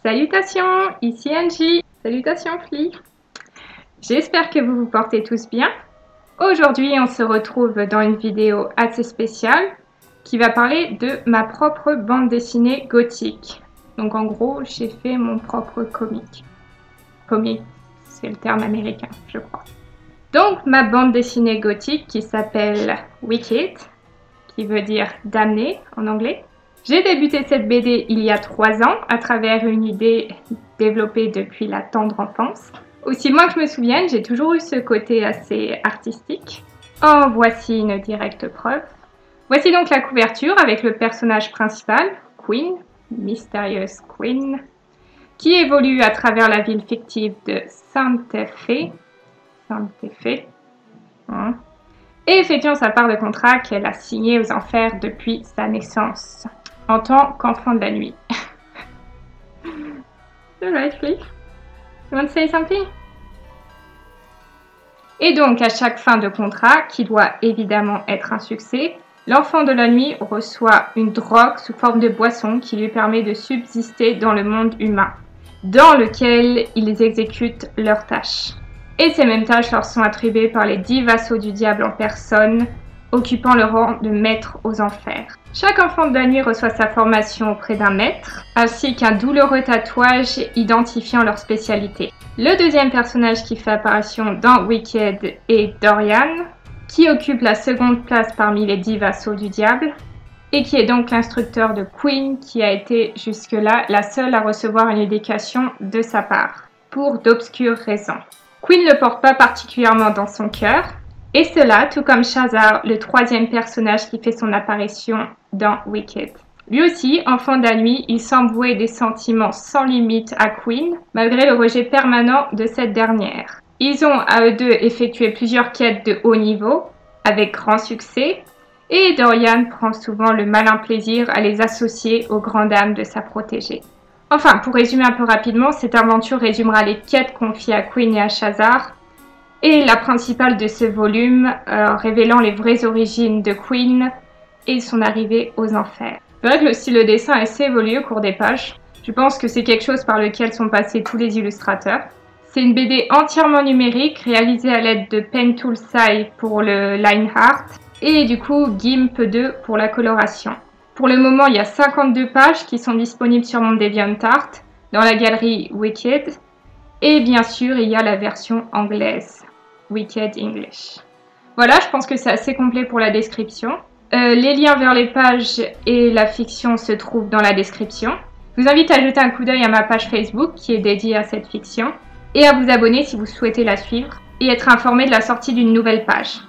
Salutations, ici Angie. Salutations Fli. J'espère que vous vous portez tous bien. Aujourd'hui, on se retrouve dans une vidéo assez spéciale qui va parler de ma propre bande dessinée gothique. Donc en gros, j'ai fait mon propre comic. Comic, c'est le terme américain, je crois. Donc ma bande dessinée gothique qui s'appelle Wicked, qui veut dire damné en anglais. J'ai débuté cette BD il y a 3 ans à travers une idée développée depuis la tendre enfance. Aussi loin que je me souvienne, j'ai toujours eu ce côté assez artistique. En voici une directe preuve. Voici donc la couverture avec le personnage principal, Queen, Mysterious Queen, qui évolue à travers la ville fictive de Santa Fe. Et effectuant sa part de contrat qu'elle a signé aux enfers depuis sa naissance, en tant qu'enfant de la nuit. Alright, Flick. You want to say something? Et donc, à chaque fin de contrat, qui doit évidemment être un succès, l'enfant de la nuit reçoit une drogue sous forme de boisson qui lui permet de subsister dans le monde humain, dans lequel ils exécutent leurs tâches. Et ces mêmes tâches leur sont attribuées par les 10 vassaux du diable en personne, occupant le rang de maître aux enfers. Chaque enfant de la nuit reçoit sa formation auprès d'un maître, ainsi qu'un douloureux tatouage identifiant leur spécialité. Le deuxième personnage qui fait apparition dans Wicked est Dorian, qui occupe la seconde place parmi les 10 vassaux du diable, et qui est donc l'instructeur de Queen, qui a été jusque-là la seule à recevoir une éducation de sa part, pour d'obscures raisons. Queen ne le porte pas particulièrement dans son cœur, et cela tout comme Shazar, le troisième personnage qui fait son apparition dans Wicked. Lui aussi, enfant de la nuit, il semble vouer des sentiments sans limite à Queen, malgré le rejet permanent de cette dernière. Ils ont à eux deux effectué plusieurs quêtes de haut niveau, avec grand succès, et Dorian prend souvent le malin plaisir à les associer aux grandes dames de sa protégée. Enfin, pour résumer un peu rapidement, cette aventure résumera les quêtes confiées à Queen et à Shazar, et la principale de ce volume, révélant les vraies origines de Queen et son arrivée aux enfers. C'est vrai que le style de dessin est assez évolué au cours des pages. Je pense que c'est quelque chose par lequel sont passés tous les illustrateurs. C'est une BD entièrement numérique, réalisée à l'aide de Pen Tool Sai pour le line art, et du coup GIMP 2 pour la coloration. Pour le moment, il y a 52 pages qui sont disponibles sur mon DeviantArt, dans la galerie Wicked. Et bien sûr, il y a la version anglaise, Wicked English. Voilà, je pense que c'est assez complet pour la description. Les liens vers les pages et la fiction se trouvent dans la description. Je vous invite à jeter un coup d'œil à ma page Facebook qui est dédiée à cette fiction et à vous abonner si vous souhaitez la suivre et être informé de la sortie d'une nouvelle page.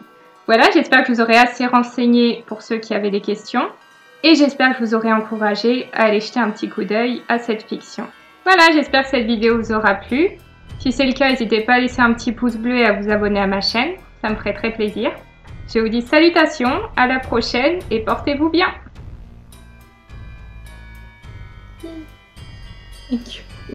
Voilà, j'espère que je vous aurai assez renseigné pour ceux qui avaient des questions. Et j'espère que je vous aurai encouragé à aller jeter un petit coup d'œil à cette fiction. Voilà, j'espère que cette vidéo vous aura plu. Si c'est le cas, n'hésitez pas à laisser un petit pouce bleu et à vous abonner à ma chaîne. Ça me ferait très plaisir. Je vous dis salutations, à la prochaine et portez-vous bien. Thank you.